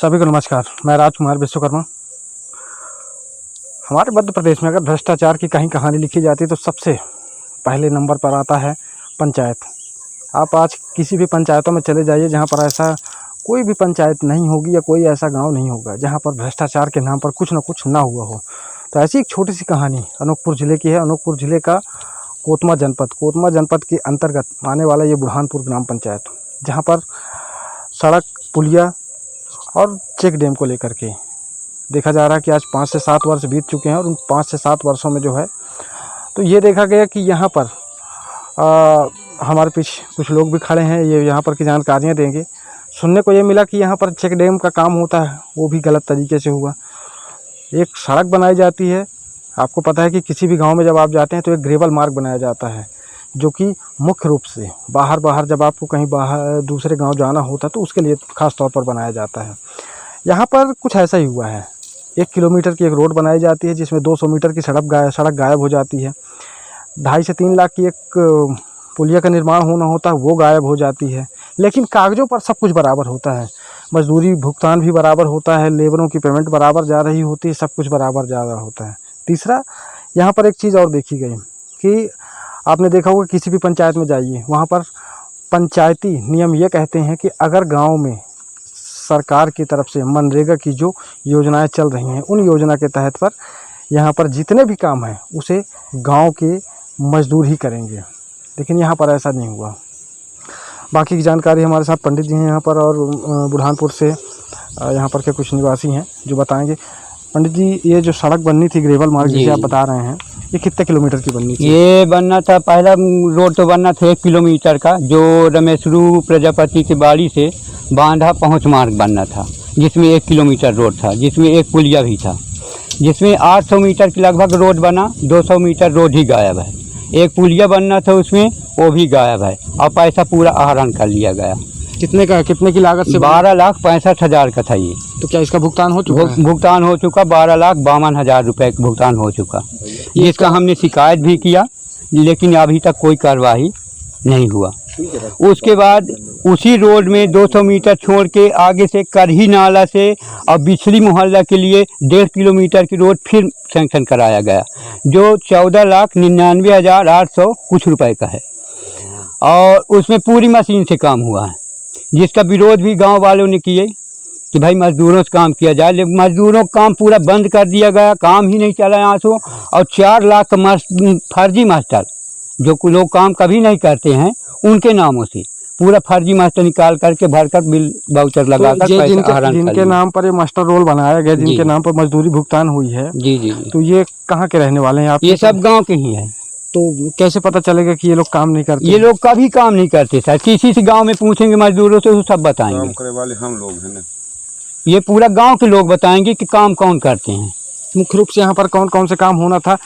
सभी को नमस्कार। मैं राजकुमार विश्वकर्मा। हमारे मध्य प्रदेश में अगर भ्रष्टाचार की कहीं कहानी लिखी जाती है तो सबसे पहले नंबर पर आता है पंचायत। आप आज किसी भी पंचायतों में चले जाइए जहां पर ऐसा कोई भी पंचायत नहीं होगी या कोई ऐसा गांव नहीं होगा जहां पर भ्रष्टाचार के नाम पर कुछ ना हुआ हो। तो ऐसी एक छोटी सी कहानी अनूपपुर ज़िले की है। अनूपपुर ज़िले का कोतमा जनपद के अंतर्गत आने वाला ये बुरहानपुर ग्राम पंचायत, जहाँ पर सड़क, पुलिया और चेक डैम को लेकर के देखा जा रहा है कि आज 5 से 7 वर्ष बीत चुके हैं और उन 5 से 7 वर्षों में जो है तो ये देखा गया कि यहाँ पर हमारे पीछे कुछ लोग भी खड़े हैं, ये यहाँ पर की जानकारियाँ देंगे। सुनने को ये मिला कि यहाँ पर चेक डैम का काम होता है, वो भी गलत तरीके से हुआ। एक सड़क बनाई जाती है, आपको पता है कि किसी भी गांव में जब आप जाते हैं तो एक ग्रेवल मार्ग बनाया जाता है, जो कि मुख्य रूप से बाहर जब आपको कहीं बाहर दूसरे गांव जाना होता है तो उसके लिए ख़ास तौर पर बनाया जाता है। यहाँ पर कुछ ऐसा ही हुआ है। 1 किलोमीटर की एक रोड बनाई जाती है जिसमें 200 मीटर की सड़क गायब हो जाती है। 2.5 से 3 लाख की एक पुलिया का निर्माण होना होता है, वो गायब हो जाती है। लेकिन कागज़ों पर सब कुछ बराबर होता है, मजदूरी भुगतान भी बराबर होता है, लेबरों की पेमेंट बराबर जा रही होती है, सब कुछ बराबर जा रहा होता है। तीसरा, यहाँ पर एक चीज़ और देखी गई कि आपने देखा होगा किसी भी पंचायत में जाइए, वहाँ पर पंचायती नियम ये कहते हैं कि अगर गांव में सरकार की तरफ से मनरेगा की जो योजनाएं चल रही हैं, उन योजना के तहत पर यहाँ पर जितने भी काम हैं उसे गांव के मजदूर ही करेंगे। लेकिन यहाँ पर ऐसा नहीं हुआ। बाकी की जानकारी हमारे साथ पंडित जी हैं यहाँ पर, और बुरहानपुर से यहाँ पर के कुछ निवासी हैं जो बताएंगे। पंडित जी, ये जो सड़क बननी थी ग्रेवल मार्ग जिसे आप बता रहे हैं, ये कितने किलोमीटर की बननी थी? ये बनना था, पहला रोड तो बनना था 1 किलोमीटर का, जो रमेशरू प्रजापति की बाड़ी से बांधा पहुँच मार्ग बनना था, जिसमें 1 किलोमीटर रोड था, जिसमें एक पुलिया भी था, जिसमें 800 मीटर की लगभग रोड बना, 200 मीटर रोड ही गायब है। एक पुलिया बनना था उसमें, वो भी गायब है और पैसा पूरा आहरण कर लिया गया। कितने की लागत से? 12,65,000 का था ये। तो क्या इसका भुगतान हो चुका है? भुगतान हो चुका, 12,52,000 रुपये का भुगतान हो चुका, जिसका हमने शिकायत भी किया, लेकिन अभी तक कोई कार्रवाई नहीं हुआ। उसके बाद उसी रोड में 200 मीटर छोड़ के आगे से करही नाला से और बिछली मोहल्ला के लिए 1.5 किलोमीटर की रोड फिर सैंक्शन कराया गया, जो 14,99,800 कुछ रुपए का है, और उसमें पूरी मशीन से काम हुआ है, जिसका विरोध भी गांव वालों ने किए कि भाई मजदूरों से काम किया जाए, लेकिन मजदूरों का काम पूरा बंद कर दिया गया, काम ही नहीं चला यहाँ से। और 4 लाख का फर्जी मास्टर, जो लोग काम कभी नहीं करते हैं, उनके नामों से पूरा फर्जी मास्टर निकाल करके भरकर बिल वाउचर लगाकर तो जिनके नाम पर ये मास्टर रोल बनाया गया, जिनके नाम पर मजदूरी भुगतान हुई है, जी, तो ये कहाँ के रहने वाले हैं आप? ये सब गाँव के ही हैं। तो कैसे पता चलेगा कि ये लोग काम नहीं करते? ये लोग कभी काम नहीं करते सर। किसी से गांव में पूछेंगे मजदूरों से, वो सब बताएंगे। काम करे वाले हम लोग हैं ना। ये पूरा गांव के लोग बताएंगे कि काम कौन करते हैं। मुख्य रूप से यहाँ पर कौन कौन से काम होना था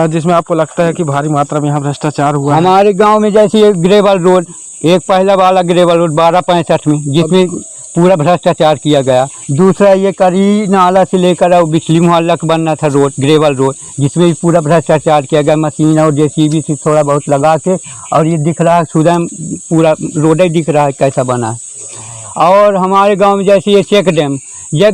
जिसमें आपको लगता है कि भारी मात्रा में यहाँ भ्रष्टाचार हुआ? हमारे गाँव में जैसे एक ग्रेवल रोड, एक पहला वाला ग्रेवल रोड 1265 में, जिसमें पूरा भ्रष्टाचार किया गया। दूसरा ये करी नाला से लेकर और बिछली मोहल्ला का बनना था रोड, ग्रेवल रोड, जिसमें भी पूरा भ्रष्टाचार किया गया, मशीन और जेसीबी से थोड़ा बहुत लगा के, और ये दिख रहा है सुधम पूरा रोड ही दिख रहा है कैसा बना है। और हमारे गांव में जैसे ये चेक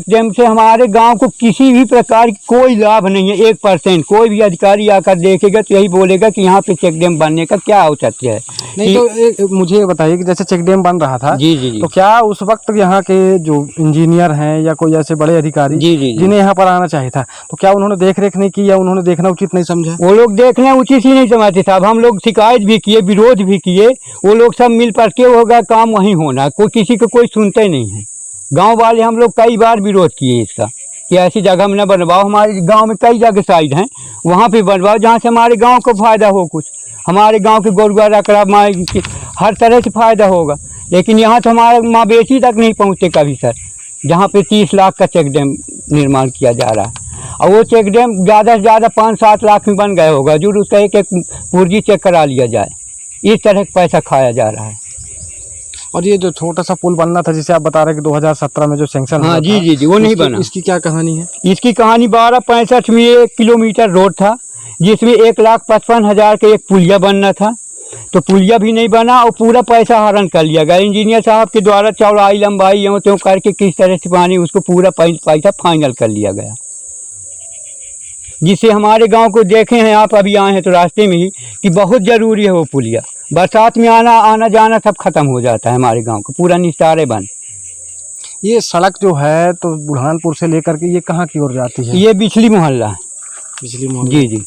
डैम से हमारे गांव को किसी भी प्रकार की कोई लाभ नहीं है, 1%। कोई भी अधिकारी आकर देखेगा तो यही बोलेगा कि यहाँ पे चेक डैम बनने का क्या औचित्य है। नहीं तो मुझे ये बताइए कि जैसे चेक डैम बन रहा था, जी, तो क्या उस वक्त यहाँ के जो इंजीनियर हैं या कोई ऐसे बड़े अधिकारी जिन्हें यहाँ पर आना चाहिए था, तो क्या उन्होंने देख रेख नहीं की या उन्होंने देखना उचित नहीं समझा? वो लोग देखना उचित ही नहीं समझते साहब। हम लोग शिकायत भी किए, विरोध भी किए, वो लोग सब मिल पट के होगा काम वहीं होना, कोई किसी को कोई सुनते नहीं है। गांव वाले हम लोग कई बार विरोध किए इसका कि ऐसी जगह में न बनवाओ। हमारे गांव में कई जगह साइड हैं, वहाँ पे बनवाओ जहाँ से हमारे गांव को फ़ायदा हो, कुछ हमारे गांव के गोरुआ रकड़ा माँ हर तरह से फ़ायदा होगा। लेकिन यहाँ तो हमारे माँ बेटी तक नहीं पहुँचते कभी सर, जहाँ पे 30 लाख का चेक डैम निर्माण किया जा रहा है, और वो चेक डैम ज़्यादा से ज़्यादा 5-7 लाख में बन गया होगा, जो उसका एक पुर्जी चेक करा लिया जाए। इस तरह का पैसा खाया जा रहा है। और ये जो छोटा सा पुल बनना था जिसे आप बता रहे हैं कि 2017 में जो सैंक्शन, हाँ जी, वो नहीं बना। इसकी क्या कहानी है? इसकी कहानी 1265 में 1 किलोमीटर रोड था, जिसमें 1,55,000 का एक पुलिया बनना था, तो पुलिया भी नहीं बना और पूरा पैसा हरण कर लिया गया। इंजीनियर साहब के द्वारा चौड़ाई लंबाई यूँ त्यों करके किस तरह से पानी उसको पूरा पैसा फाइनल कर लिया गया, जिससे हमारे गांव को देखे हैं आप, अभी आए हैं तो रास्ते में ही कि बहुत ज़रूरी है वो पुलिया। बरसात में आना जाना सब खत्म हो जाता है हमारे गांव का, पूरा निस्तारे बंद। ये सड़क जो है तो बुरहानपुर से लेकर के ये कहाँ की ओर जाती है? ये बिछली मोहल्ला है। बिजली मोहल्ला, जी जी,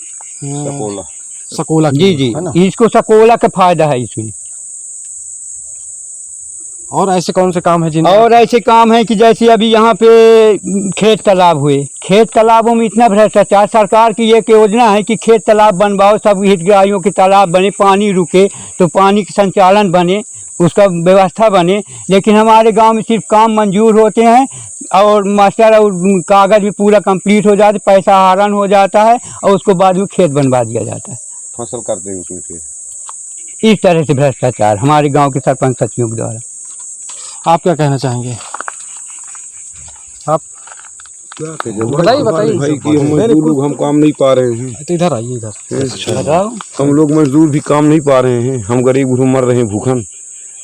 सकोला की जी जी, है ना? इसको सकोला का फायदा है इसमें। और ऐसे कौन से काम है जिन और ऐसे काम है कि जैसे अभी यहाँ पे खेत तालाब हुए, खेत तालाबों में इतना भ्रष्टाचार। सरकार की एक योजना है कि खेत तालाब बनवाओ, सब हितग्राहियों के तालाब बने, पानी रुके तो पानी का संचालन बने, उसका व्यवस्था बने। लेकिन हमारे गांव में सिर्फ काम मंजूर होते हैं और मास्टर और कागज़ भी पूरा कंप्लीट हो जाते, पैसा हरण हो जाता है और उसको बाद में खेत बनवा दिया जाता है, फसल करते हैं उसमें। फिर इस तरह से भ्रष्टाचार हमारे गांव के सरपंच सचिवों के द्वारा। आप क्या कहना चाहेंगे? आप बताइए भाई कि हम मजदूर लोग हम काम नहीं पा रहे हैं। तो इधर आइए, इधर। हम लोग मजदूर भी काम नहीं पा रहे हैं, हम गरीब मर रहे हैं भूखन।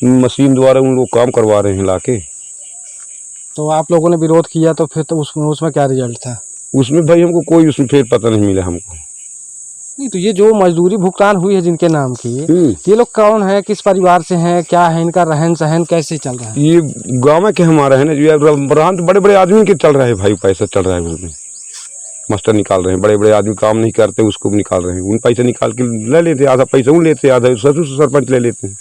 मशीन द्वारा उन लोग काम करवा रहे हैं लाके। तो आप लोगों ने विरोध किया तो फिर तो उसमें क्या रिजल्ट था? उसमें भाई हमको कोई उसमें फिर पता नहीं मिला हमको। नहीं, तो ये जो मजदूरी भुगतान हुई है जिनके नाम की, ये लोग कौन है, किस परिवार से हैं, क्या है इनका रहन सहन, कैसे चल रहा है? ये गाँव में के हमारा है ना, जो रहन तो बड़े बड़े आदमी के चल रहा है भाई, पैसा चल रहा है उसमें। मास्टर निकाल रहे हैं, बड़े बड़े आदमी काम नहीं करते उसको भी निकाल रहे हैं। उन पैसे निकाल के ले लेते, आधा पैसा उन लेते, आधा सरपंच ले लेते हैं।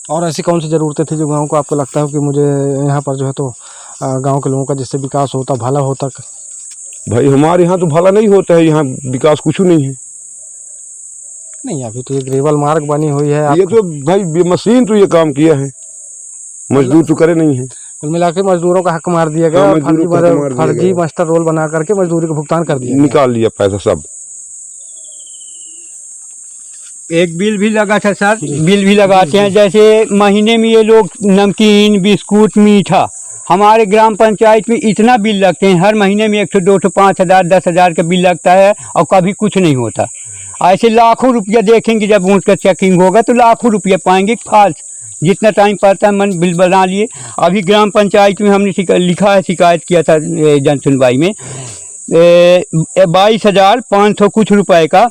और ऐसी कौन सी ज़रूरतें थी जो गांव को आपको लगता है कि मुझे यहाँ पर जो है तो गांव के लोगों का जिससे विकास होता, भला होता? भाई हमारे यहाँ तो भला नहीं होता है, यहाँ विकास कुछ नहीं है। नहीं, अभी तो ये ग्रेवल मार्ग बनी हुई है। ये तो भाई मशीन तो ये काम किया है, मजदूर तो करे नहीं है। कुल मिला के मजदूरों का हक मार दिया गया, फर्जी मास्टर रोल बना करके मजदूरी का भुगतान कर दिया, निकाल लिया पैसा सब। एक बिल भी लगा था सर, बिल भी लगाते हैं। जैसे महीने में ये लोग नमकीन, बिस्कुट, मीठा, हमारे ग्राम पंचायत में इतना बिल लगते हैं, हर महीने में 100, 200, 5,000, 10,000 का बिल लगता है और कभी कुछ नहीं होता। ऐसे लाखों रुपया देखेंगे, जब उनका चेकिंग होगा तो लाखों रुपया पाएंगे फाल्स। जितना टाइम पड़ता है मन बिल बना लिए। अभी ग्राम पंचायत में हमने लिखा है, शिकायत किया था जन सुनवाई में, 22,500 कुछ रुपए का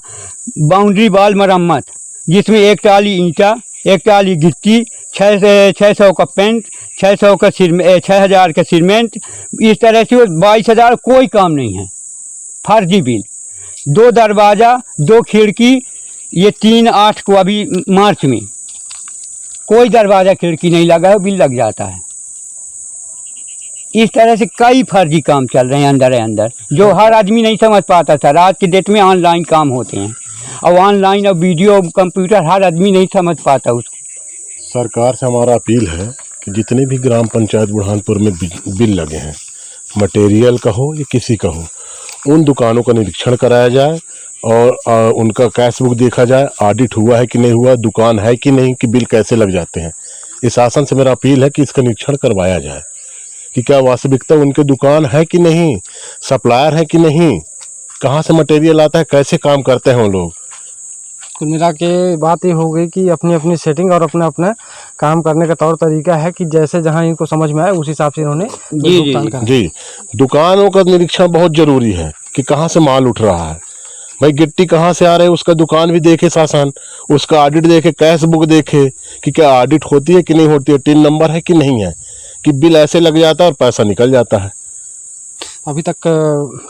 बाउंड्री वाल मरम्मत, जिसमें 1 ट्राली ईंटा, 1 ट्राली गिट्टी, 600 का पेंट, 600 का 6,000 का सीमेंट, इस तरह से 22,000 कोई काम नहीं है, फर्जी बिल। 2 दरवाज़ा, 2 खिड़की, ये 3/8 को अभी मार्च में कोई दरवाज़ा खिड़की नहीं लगा है, बिल लग जाता है। इस तरह से कई फर्जी काम चल रहे हैं अंदर, जो हर आदमी नहीं समझ पाता था। आज की डेट में ऑनलाइन काम होते हैं और ऑनलाइन और वीडियो कंप्यूटर हर आदमी नहीं समझ पाता उसको। सरकार से हमारा अपील है कि जितने भी ग्राम पंचायत बुरहानपुर में बिल लगे हैं, मटेरियल का हो या किसी का हो, उन दुकानों का निरीक्षण कराया जाए और उनका कैश बुक देखा जाए, ऑडिट हुआ है कि नहीं हुआ, दुकान है कि नहीं, कि बिल कैसे लग जाते हैं। इस शासन से मेरा अपील है कि इसका निरीक्षण करवाया जाए कि क्या वास्तविकता उनके दुकान है कि नहीं, सप्लायर है कि नहीं, कहाँ से मटेरियल आता है, कैसे काम करते हैं वो लोग। कुल मिला के बात ये हो गई कि अपनी अपनी सेटिंग और अपना अपना काम करने का तौर तरीका है कि जैसे जहां इनको समझ में आए उस हिसाब से इन्होंने भुगतान करा। जी, दुकानों का निरीक्षण बहुत जरूरी है कि कहाँ से माल उठ रहा है। भाई गिट्टी कहाँ से आ रही है उसका दुकान भी देखे शासन, उसका ऑडिट देखे, कैश बुक देखे कि क्या ऑडिट होती है कि नहीं होती है, टिन नंबर है कि नहीं है, कि बिल ऐसे लग जाता है और पैसा निकल जाता है। अभी तक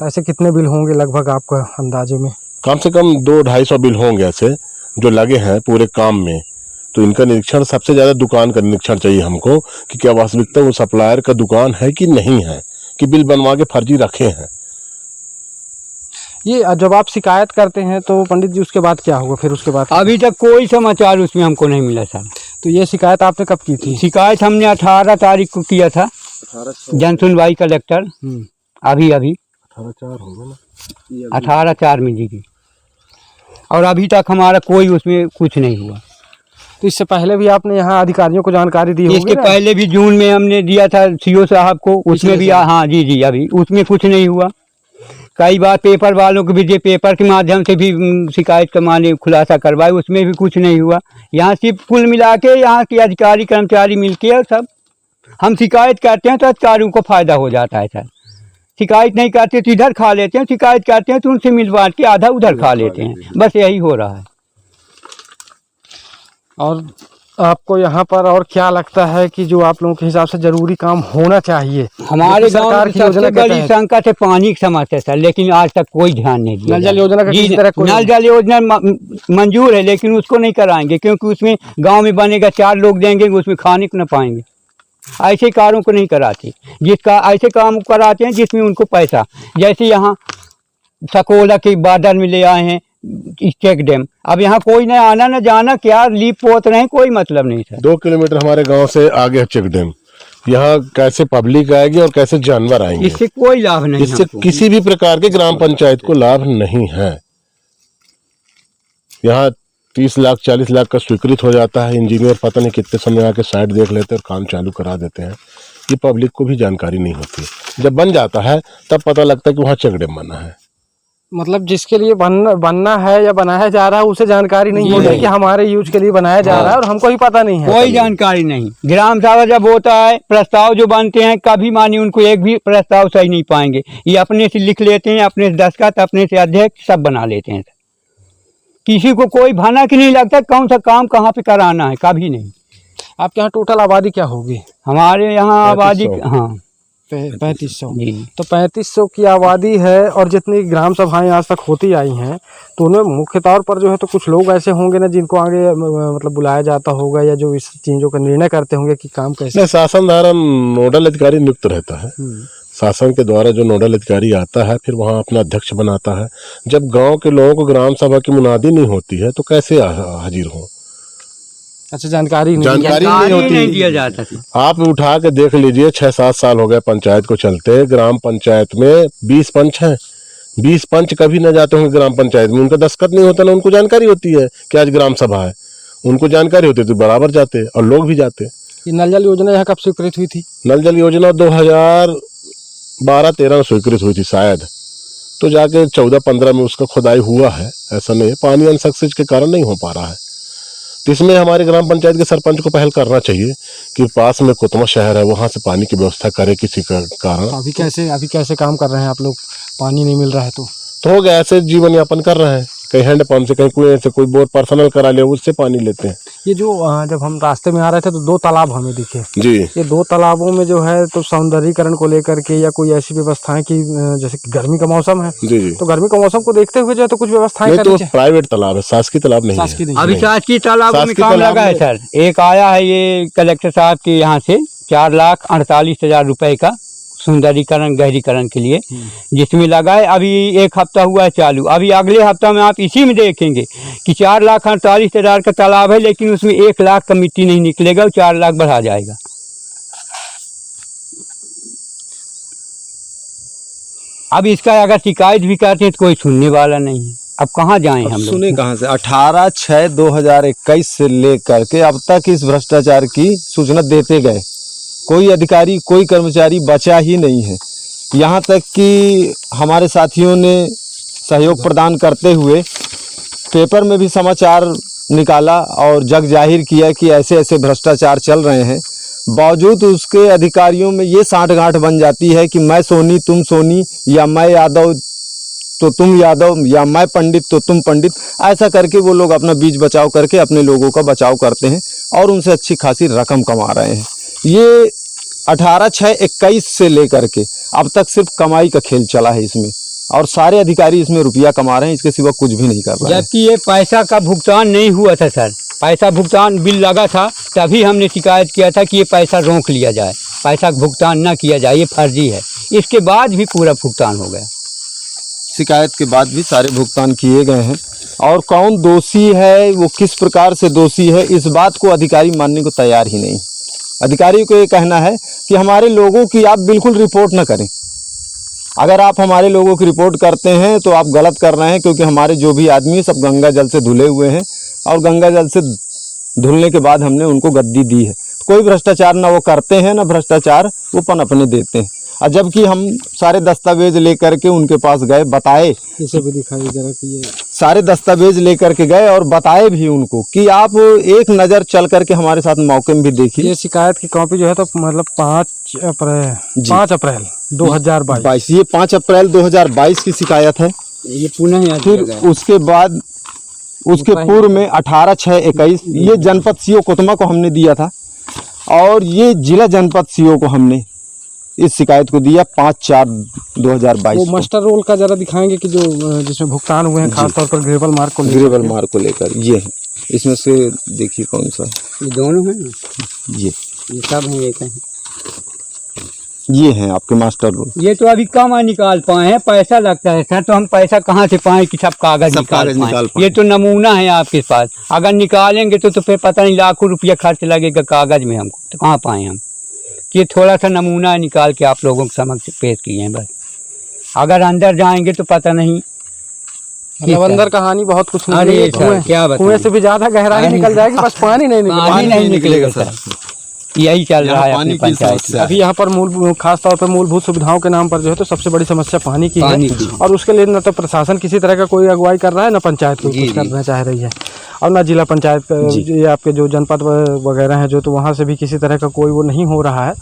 ऐसे कितने बिल होंगे लगभग आपका अंदाजे में? कम से कम 200-250 बिल होंगे ऐसे जो लगे हैं पूरे काम में। तो इनका निरीक्षण सबसे ज़्यादा दुकान का निरीक्षण चाहिए हमको कि क्या वास्तविकता वो सप्लायर का दुकान है कि नहीं है, कि बिल बनवा के फर्जी रखे हैं। ये जब आप शिकायत करते हैं तो पंडित जी उसके बाद क्या होगा? फिर उसके बाद अभी तक कोई समाचार उसमें हमको नहीं मिला सर। तो ये शिकायत आपने कब की थी? शिकायत हमने 18 तारीख को किया था, जन सुनवाई कलेक्टर, अभी 18/4 में जी की, और अभी तक हमारा कोई उसमें कुछ नहीं हुआ। तो इससे पहले भी आपने यहाँ अधिकारियों को जानकारी दी होगी इसके ना? पहले भी जून में हमने दिया था सीओ साहब को, उसमें भी हाँ जी, अभी उसमें कुछ नहीं हुआ। कई बार पेपर वालों को भी जो पेपर के माध्यम से भी शिकायत का माने खुलासा करवाए, उसमें भी कुछ नहीं हुआ। यहाँ सिर्फ कुल मिला के यहाँ के अधिकारी कर्मचारी मिलके और सब हम शिकायत करते हैं तो अधिकारियों को फ़ायदा हो जाता है सर। शिकायत नहीं करते तो इधर खा लेते हैं, शिकायत करते हैं तो उनसे मिल बांट के आधा उधर खा लेते हैं, बस यही हो रहा है। और आपको यहाँ पर और क्या लगता है कि जो आप लोगों के हिसाब से जरूरी काम होना चाहिए? हमारे गांव सरकार में की सबसे योजना के बड़ी तहत संकट है पानी की समस्या सर, लेकिन आज तक कोई ध्यान नहीं दिया। नल जल योजना का किसी तरह कोई नल जल योजना मंजूर है, लेकिन उसको नहीं कराएंगे क्योंकि उसमें गांव में बनेगा, 4 लोग देंगे, उसमें खाने को न पाएंगे। ऐसे कार्यों को नहीं कराते, जिसका ऐसे काम कराते हैं जिसमें उनको पैसा, जैसे यहाँ सकोला के बॉर्डर में ले आए हैं चेक डैम, अब यहाँ कोई न आना न जाना, क्या लीप पोत रहे हैं, कोई मतलब नहीं सर। 2 किलोमीटर हमारे गांव से आगे है चेक डैम। यहाँ कैसे पब्लिक आएगी और कैसे जानवर आएंगे? इससे कोई लाभ नहीं, इससे किसी भी प्रकार के ग्राम पंचायत को लाभ नहीं है। यहाँ 30 लाख 40 लाख का स्वीकृत हो जाता है, इंजीनियर पता नहीं कितने समय आके साइट देख लेते हैं और काम चालू करा देते हैं। ये पब्लिक को भी जानकारी नहीं होती। जब बन जाता है तब पता लगता है कि वहाँ चेक डैम बना है। मतलब जिसके लिए बनना है या बनाया जा रहा है उसे जानकारी नहीं है कि हमारे यूज के लिए बनाया जा रहा है और हमको ही पता नहीं है, कोई जानकारी नहीं। ग्राम सभा जब होता है, प्रस्ताव जो बनते हैं, कभी मानिए उनको एक भी प्रस्ताव सही नहीं पाएंगे। ये अपने से लिख लेते हैं, अपने से दस्तखत, अपने से अध्यक्ष सब बना लेते हैं। किसी को कोई भाना की नहीं लगता कौन सा काम कहाँ पे कराना है, कभी नहीं। आपके यहाँ टोटल आबादी क्या होगी? हमारे यहाँ आबादी 3500। जी। तो 3500 की आबादी है और जितनी ग्राम सभाएं आज तक होती आई हैं तो उनमें मुख्य तौर पर जो है तो कुछ लोग ऐसे होंगे ना जिनको आगे मतलब बुलाया जाता होगा या जो इस चीज़ों का निर्णय करते होंगे कि काम कैसे। शासन द्वारा नोडल अधिकारी नियुक्त रहता है। शासन के द्वारा जो नोडल अधिकारी आता है फिर वहाँ अपना अध्यक्ष बनाता है। जब गांव के लोगों को ग्राम सभा की मुनादी नहीं होती है तो कैसे हाजिर हो? अच्छा, जानकारी नहीं नहीं दिया जाता था। आप उठा के देख लीजिए, 6-7 साल हो गए पंचायत को चलते। ग्राम पंचायत में 20 पंच हैं, 20 पंच कभी न जाते होंगे ग्राम पंचायत में, उनका दस्तखत नहीं होता ना उनको जानकारी होती है कि आज ग्राम सभा है। उनको जानकारी होती तो बराबर जाते और लोग भी जाते। ये नल जल योजना यहाँ कब स्वीकृत हुई थी? नल जल योजना 2012-13 में स्वीकृत हुई थी शायद, तो जाके 14-15 में उसका खुदाई हुआ है। ऐसा नहीं है, पानी अनसक्सेस के कारण नहीं हो पा रहा है। तो इसमें हमारे ग्राम पंचायत के सरपंच को पहल करना चाहिए कि पास में कोतमा शहर है, वहाँ से पानी की व्यवस्था करे किसी का कारण। अभी कैसे काम कर रहे हैं आप लोग? पानी नहीं मिल रहा है तो हो गया, ऐसे जीवन यापन कर रहे हैं। कहीं हैंडपंप से, कहीं कुएं से, कोई बोर पर्सनल करा लिया उससे पानी लेते हैं। ये जो जब हम रास्ते में आ रहे थे तो 2 तालाब हमें दिखे जी। ये 2 तालाबों में जो है तो सौंदर्यीकरण को लेकर के या कोई ऐसी व्यवस्थाएं की, जैसे कि गर्मी का मौसम है जी जी, तो गर्मी का मौसम को देखते हुए जो है तो कुछ व्यवस्थाएं तो प्राइवेट तालाब है, शासकीय तालाब नहीं है। अभी शासकीय तालाबों में काम लगा है सर। एक आया है ये कलेक्टर साहब के यहाँ से 4,48,000 रुपए का सुंदरीकरण गहरीकरण के लिए, जिसमें लगा है। अभी 1 हफ्ता हुआ है चालू। अभी अगले हफ्ता में आप इसी में देखेंगे कि 4,48,000 का तालाब है, लेकिन उसमें 1 लाख का मिट्टी नहीं निकलेगा, 4 लाख बढ़ा जाएगा। अब इसका अगर शिकायत भी करते हैं तो कोई सुनने वाला नहीं है। अब कहाँ जाएं हम लोग? सुने कहाँ से? 18/6/2021 से लेकर के अब तक इस भ्रष्टाचार की सूचना देते गए। कोई अधिकारी, कोई कर्मचारी बचा ही नहीं है। यहाँ तक कि हमारे साथियों ने सहयोग प्रदान करते हुए पेपर में भी समाचार निकाला और जग जाहिर किया कि ऐसे ऐसे भ्रष्टाचार चल रहे हैं। बावजूद उसके अधिकारियों में ये साँठगांठ बन जाती है कि मैं सोनी तुम सोनी, या मैं यादव तो तुम यादव, या मैं पंडित तो तुम पंडित। ऐसा करके वो लोग अपना बीच बचाव करके अपने लोगों का बचाव करते हैं और उनसे अच्छी खासी रकम कमा रहे हैं। ये 18/6/21 से लेकर के अब तक सिर्फ कमाई का खेल चला है इसमें, और सारे अधिकारी इसमें रुपया कमा रहे हैं, इसके सिवा कुछ भी नहीं कर रहे हैं। जबकि ये पैसा का भुगतान नहीं हुआ था सर। पैसा भुगतान बिल लगा था, तभी हमने शिकायत किया था कि ये पैसा रोक लिया जाए, पैसा भुगतान न किया जाए, ये फर्जी है। इसके बाद भी पूरा भुगतान हो गया। शिकायत के बाद भी सारे भुगतान किए गए हैं, और कौन दोषी है, वो किस प्रकार से दोषी है, इस बात को अधिकारी मानने को तैयार ही नहीं। अधिकारी को ये कहना है कि हमारे लोगों की आप बिल्कुल रिपोर्ट न करें। अगर आप हमारे लोगों की रिपोर्ट करते हैं तो आप गलत कर रहे हैं, क्योंकि हमारे जो भी आदमी सब गंगा जल से धुले हुए हैं और गंगा जल से धुलने के बाद हमने उनको गद्दी दी है। कोई भ्रष्टाचार ना वो करते हैं ना भ्रष्टाचार वो पनपने देते हैं। और जबकि हम सारे दस्तावेज लेकर के उनके पास गए, बताए, इसे भी दिखाइए जरा कि ये सारे दस्तावेज लेकर के गए और बताए भी उनको कि आप एक नज़र चल करके हमारे साथ मौके में भी देखिए। ये शिकायत की कॉपी जो है तो मतलब 5 अप्रैल 2022। ये 5 अप्रैल 2022 की शिकायत है। ये पुनः यहाँ फिर दिया गया। उसके बाद उसके पूर्व में 18/6/21 ये जनपद सीओ कोतमा को हमने दिया था और ये जिला जनपद सीओ को हमने इस शिकायत को दिया 5/4/2022 वो मास्टर रोल का जरा दिखाएंगे कि जो जिसमें भुगतान हुए हैं खासतौर पर ग्रेवल मार्क को लेकर ग्रेवल मार्क को लेकर। ये है, इसमें से देखिए कौन सा ये दोनों हैं ना, ये सब हैं एक हैं। ये है आपके मास्टर रोल। ये तो अभी कम निकाल पाए हैं, पैसा लगता है सर, तो हम पैसा कहाँ से पाएं कि सब कागज निकाल पाएं। ये तो नमूना है आपके पास, अगर निकालेंगे तो फिर पता नहीं लाखों रुपया खर्च लगेगा कागज में, हमको तो कहाँ पाएं हम। ये थोड़ा सा नमूना निकाल के आप लोगों के समक्ष पेश किए हैं बस, अगर अंदर जाएंगे तो पता नहीं। मतलब अंदर कहानी बहुत कुछ नहीं अरे है। सर, क्या बताएं। कुएं से भी ज्यादा गहराई निकल जाएगी, बस पानी नहीं निकलेगा सर। यही चल रहा है अपनी पंचायत में। अभी यहाँ पर खास तौर पर मूलभूत सुविधाओं के नाम पर जो है तो सबसे बड़ी समस्या पानी की है। और उसके लिए न तो प्रशासन किसी तरह का कोई अगुवाई कर रहा है, न पंचायत कोई कुछ करना चाह रही है, और न जिला पंचायत ये आपके जो जनपद वगैरह हैं जो, तो वहाँ से भी किसी तरह का कोई वो नहीं हो रहा है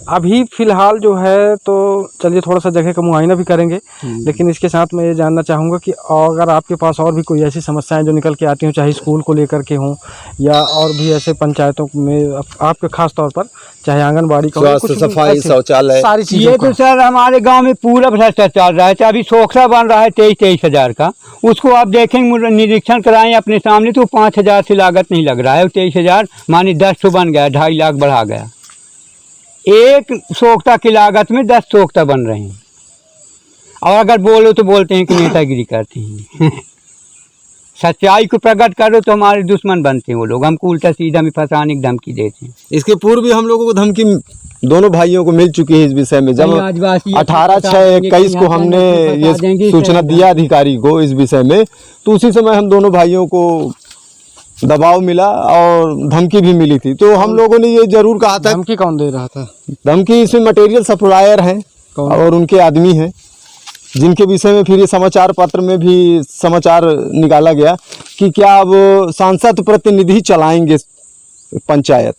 अभी फ़िलहाल जो है। तो चलिए थोड़ा सा जगह का मुआयना भी करेंगे, लेकिन इसके साथ मैं ये जानना चाहूँगा कि अगर आपके पास और भी कोई ऐसी समस्याएं जो निकल के आती हों, चाहे स्कूल को लेकर के हों या और भी ऐसे पंचायतों में आपके खास तौर पर, चाहे आंगनबाड़ी का, स्वास्थ्य, सफाई, शौचालय, सारी चीज़ें। ये तो सर हमारे गांव में पूरा भ्रष्टाचार रहा है। अभी सोखसा बन रहा है 23 हज़ार का, उसको आप देखेंगे, निरीक्षण कराएं अपने सामने, तो 5 हज़ार से लागत नहीं लग रहा है। 23 हज़ार मानी 10 तो बन गया, 2.5 लाख बढ़ा गया। एक सोखता की लागत में 10 सोखता बन रहे हैं, और अगर बोलो तो बोलते हैं कि नेतागिरी करते हैं। सच्चाई को प्रकट करो तो हमारे दुश्मन बनते हैं वो लोग, हमको उल्टा सीधा में फंसाने की धमकी देते हैं। इसके पूर्व भी हम लोगों को धमकी दोनों भाइयों को मिल चुकी है इस विषय में। जब 18/6/21 को हमने ये सूचना दिया अधिकारी को इस विषय में, तो उसी समय हम दोनों भाइयों को दबाव मिला और धमकी भी मिली थी। तो हम लोगों ने ये जरूर कहा था। धमकी कौन दे रहा था? धमकी इसमें मटेरियल सप्लायर हैं और उनके आदमी हैं, जिनके विषय में फिर ये समाचार पत्र में भी समाचार निकाला गया कि क्या अब सांसद प्रतिनिधि चलाएंगे पंचायत।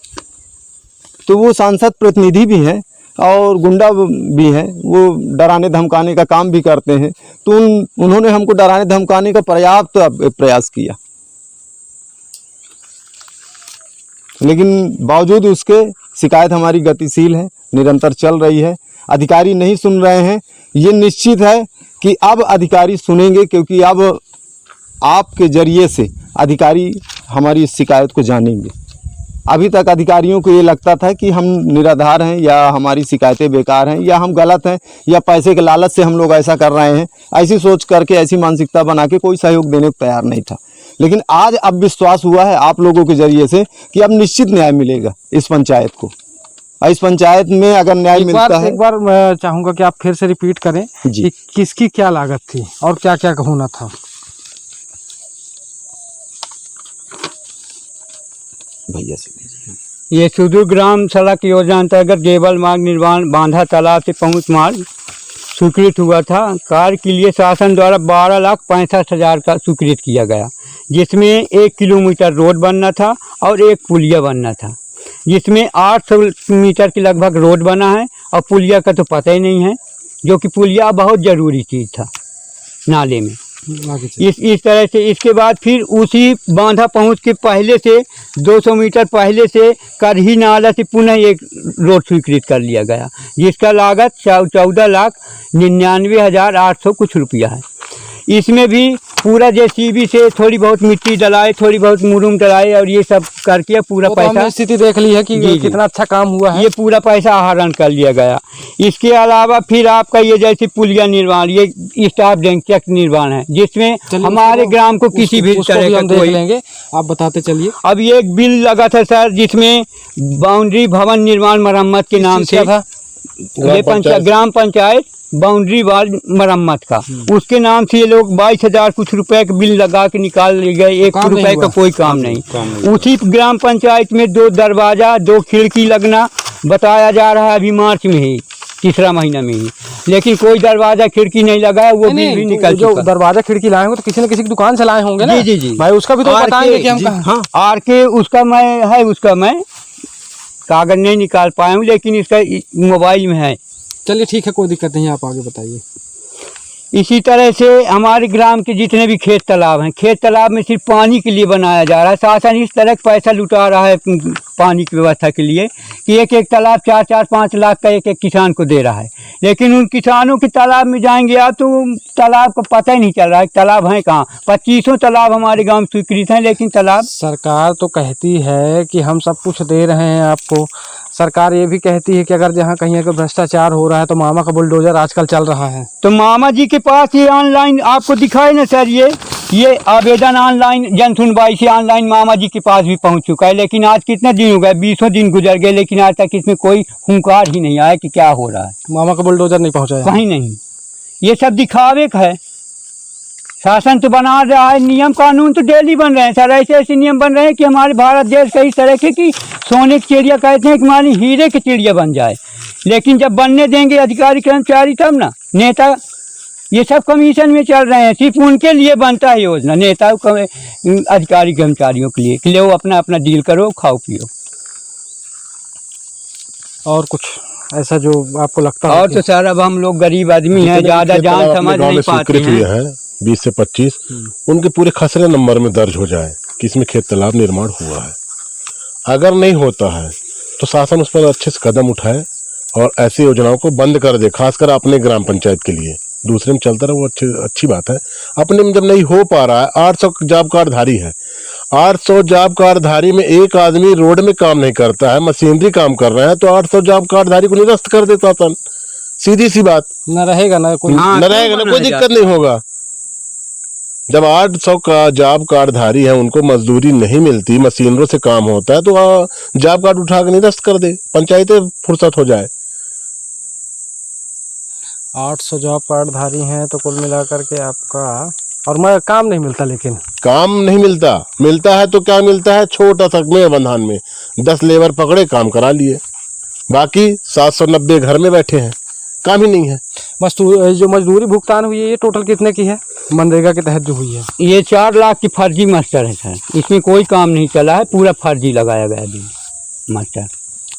तो वो सांसद प्रतिनिधि भी हैं और गुंडा भी हैं, वो डराने धमकाने का काम भी करते हैं। तो उन्होंने हमको डराने धमकाने का पर्याप्त प्रयास किया, लेकिन बावजूद उसके शिकायत हमारी गतिशील है, निरंतर चल रही है। अधिकारी नहीं सुन रहे हैं, ये निश्चित है कि अब अधिकारी सुनेंगे, क्योंकि अब आपके जरिए से अधिकारी हमारी इस शिकायत को जानेंगे। अभी तक अधिकारियों को ये लगता था कि हम निराधार हैं या हमारी शिकायतें बेकार हैं या हम गलत हैं या पैसे के लालच से हम लोग ऐसा कर रहे हैं, ऐसी सोच करके, ऐसी मानसिकता बना के कोई सहयोग देने को तैयार नहीं था। लेकिन आज अब विश्वास हुआ है आप लोगों के जरिए से कि अब निश्चित न्याय मिलेगा इस पंचायत को। इस पंचायत में अगर न्याय मिलता है। एक बार मैं चाहूँगा कि आप फिर से रिपीट करें कि किसकी क्या लागत थी और क्या क्या होना था। भैया से ये सुदूर ग्राम सड़क योजना अंतर्गत गेबल मार्ग निर्माण बांधा तालाब से पहुँच मार्ग स्वीकृत हुआ था। कार्य के लिए शासन द्वारा 12,65,000 का स्वीकृत किया गया, जिसमें 1 किलोमीटर रोड बनना था और एक पुलिया बनना था, जिसमें 800 मीटर की लगभग रोड बना है और पुलिया का तो पता ही नहीं है, जो कि पुलिया बहुत ज़रूरी चीज़ था नाले में। इस तरह से इसके बाद फिर उसी बांधा पहुंच के पहले से 200 मीटर पहले से करही नाला से पुनः एक रोड स्वीकृत कर लिया गया, जिसका लागत 14,99,800 कुछ रुपया है। इसमें भी पूरा जेसीबी से थोड़ी बहुत मिट्टी डलाए, थोड़ी बहुत मुरुम डलाए और ये सब करके पूरा पैसा, स्थिति देख ली है कि कितना अच्छा काम हुआ है। ये पूरा पैसा आहरण कर लिया गया। इसके अलावा फिर आपका ये जैसे पुलिया निर्माण, ये स्टाफ चेक निर्माण है, जिसमें हमारे ग्राम को किसी भी तरह का कोई लेंगे, आप बताते चलिए। अब ये एक बिल लगा था सर, जिसमें बाउंड्री भवन निर्माण मरम्मत के नाम से था। ये ग्राम पंचायत बाउंड्री वाल मरम्मत का, उसके नाम से ये लोग 22,000 कुछ रुपए का बिल लगा के निकाल ले गए, 1 रुपए का कोई काम नहीं। उसी ग्राम पंचायत में 2 दरवाजा 2 खिड़की लगना बताया जा रहा है अभी मार्च में ही, तीसरा महीना में ही, लेकिन कोई दरवाजा खिड़की नहीं लगा है, वो बिल भी निकल जो चुका। दरवाजा खिड़की लाए होंगे तो किसी न किसी की दुकान से लाए होंगे ना। जी जी जी भाई उसका भी तो बताएंगे कि हम हाँ आर के उसका मैं कागज नहीं निकाल पाया हूँ, लेकिन इसका मोबाइल में है। चलिए ठीक है, कोई दिक्कत नहीं, आप आगे बताइए। इसी तरह से हमारे ग्राम के जितने भी खेत तालाब हैं, खेत तालाब में सिर्फ पानी के लिए बनाया जा रहा है। शासन इस तरह का पैसा लुटा रहा है पानी की व्यवस्था के लिए कि एक तालाब 4-5 लाख का एक किसान को दे रहा है, लेकिन उन किसानों के तालाब में जाएंगे आप तो तालाब का पता ही नहीं चल रहा है तालाब है कहाँ। 25 तालाब हमारे गाँव में स्वीकृत हैं, लेकिन तालाब सरकार तो कहती है कि हम सब कुछ दे रहे हैं आपको। सरकार ये भी कहती है कि अगर जहाँ कहीं अगर भ्रष्टाचार हो रहा है तो मामा का बुलडोजर आजकल चल रहा है। तो मामा जी के पास ये ऑनलाइन आपको दिखाए ना सर, ये आवेदन ऑनलाइन जन सुनवाई से ऑनलाइन मामा जी के पास भी पहुंच चुका है, लेकिन आज कितने दिन हो गए, 20 दिन गुजर गए, लेकिन आज तक इसमें कोई हुंकार ही नहीं आया कि क्या हो रहा है। मामा का बुलडोजर नहीं पहुंचा है कहीं नहीं, ये सब दिखावे का है। शासन तो बना रहा है, नियम कानून तो डेली बन रहे हैं सर, ऐसे ऐसे नियम बन रहे हैं कि हमारे भारत देश का इस तरह के कि सोने की चिड़िया कहते हैं कि हमारी हीरे की चिड़िया बन जाए, लेकिन जब बनने देंगे अधिकारी कर्मचारी तब ना। नेता ये सब कमीशन में चल रहे हैं, सिर्फ उनके लिए बनता है योजना, नेता अधिकारी कर्मचारियों के लिए कि ले वो अपना अपना डील करो, खाओ पियो। और कुछ ऐसा जो आपको लगता है? और तो सर अब हम लोग गरीब आदमी हैं, ज़्यादा जान समझ नहीं पाते हैं। 20 से 25 उनके पूरे खसरे नंबर में दर्ज हो जाए कि इसमें खेत तालाब निर्माण हुआ है। अगर नहीं होता है तो शासन उस पर अच्छे से कदम उठाए और ऐसी योजनाओं को बंद कर दे, खासकर अपने ग्राम पंचायत के लिए। दूसरे में चलता रहा वो अच्छी बात है, अपने में जब नहीं हो पा रहा है। 800 जॉब कार्डधारी है, 800 जॉब कार्डधारी में एक आदमी रोड में काम नहीं करता है, मशीनरी काम कर रहा है, तो 800 जॉब कार्डधारी को निरस्त कर देता था। सीधी सी बात, न रहेगा ना कोई, न रहेगा ना कोई दिक्कत नहीं होगा। जब 800 का जॉब कार्डधारी है, उनको मजदूरी नहीं मिलती, मशीनरों से काम होता है, तो जॉब कार्ड उठा कर निरस्त कर दे, पंचायतें फुर्सत हो जाए। 800 जॉब कार्डधारी हैं तो कुल मिलाकर के आपका, और मैं काम नहीं मिलता, लेकिन काम नहीं मिलता है तो क्या मिलता है, छोटा सा में बंधान में 10 लेबर पकड़े, काम करा लिए, बाकी 790 घर में बैठे हैं, काम ही नहीं है। जो मजदूरी भुगतान हुई है ये टोटल कितने की है मनरेगा के तहत जो हुई है? ये 4 लाख की फर्जी मास्टर है सर, इसमें कोई काम नहीं चला है, पूरा फर्जी लगाया गया है मास्टर।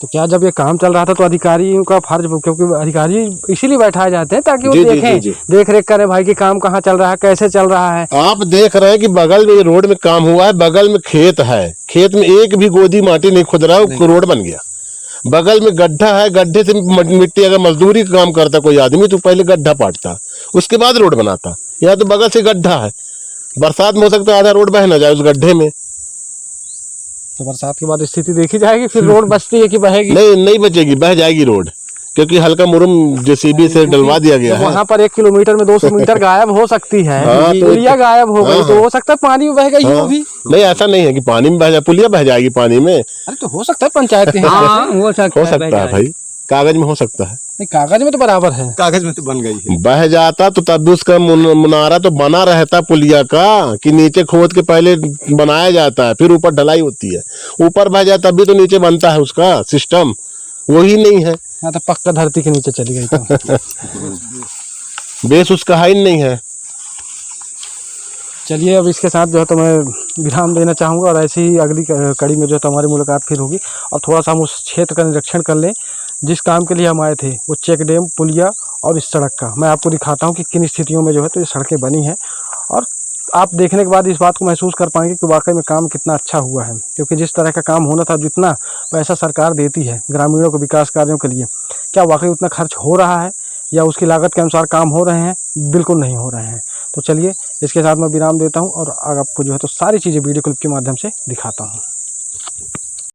तो क्या जब ये काम चल रहा था तो अधिकारियों का फर्ज, क्योंकि अधिकारी इसीलिए बैठाए जाते हैं ताकि वो देखें, देख रेख करें भाई कि काम कहाँ चल रहा है, कैसे चल रहा है। आप देख रहे हैं कि बगल में रोड में काम हुआ है, बगल में खेत है, खेत में एक भी गोदी माटी नहीं खुद रहा है, रोड बन गया। बगल में गड्ढा है, गड्ढे से मिट्टी, अगर मजदूरी का काम करता कोई आदमी तो पहले गड्ढा पाटता, उसके बाद रोड बनाता। यहाँ तो बगल से गड्ढा है, बरसात में हो सकता है आधा रोड बह ना जाए उस गड्ढे में। तो बरसात के बाद स्थिति देखी जाएगी, फिर रोड बचती है कि बहेगी? नहीं बचेगी, बह जाएगी रोड, क्योंकि हल्का मुरुम जेसीबी से डलवा दिया गया है। वहाँ पर 1 किलोमीटर में 200 मीटर गायब हो सकती है, पुलिया गायब हो गई तो हो सकता है पानी में बह गई वो भी। नहीं, ऐसा नहीं है कि पानी में बह जाए, पुलिया बह जाएगी पानी में। अरे तो हो सकता है पंचायत के हो सकता है भाई, कागज में हो सकता है। नहीं, कागज में तो बराबर है, कागज में तो बन गई है। बह जाता तो तब भी उसका मुनारा तो बना रहता पुलिया का, कि नीचे खोद के पहले बनाया जाता है, फिर ऊपर ढलाई होती है, ऊपर बह जाए तब भी तो नीचे बनता है उसका सिस्टम, वही नहीं है। हाँ तो पक्का धरती के नीचे चली गई तो बेस उसका हाई नहीं है। चलिए अब इसके साथ जो है तो मैं विराम देना चाहूँगा, और ऐसी ही अगली कड़ी में जो है तो हमारी मुलाकात फिर होगी, और थोड़ा सा हम उस क्षेत्र का निरीक्षण कर लें जिस काम के लिए हम आए थे, वो चेक डैम, पुलिया और इस सड़क का। मैं आपको दिखाता हूँ कि किन स्थितियों में जो है तो ये सड़कें बनी हैं, और आप देखने के बाद इस बात को महसूस कर पाएंगे कि वाकई में काम कितना अच्छा हुआ है। क्योंकि जिस तरह का काम होना था, जितना पैसा सरकार देती है ग्रामीणों को विकास कार्यों के लिए, क्या वाकई उतना खर्च हो रहा है या उसकी लागत के अनुसार काम हो रहे हैं? बिल्कुल नहीं हो रहे हैं। तो चलिए इसके साथ मैं विराम देता हूँ और आपको जो है तो सारी चीज़ें वीडियो क्लिप के माध्यम से दिखाता हूँ।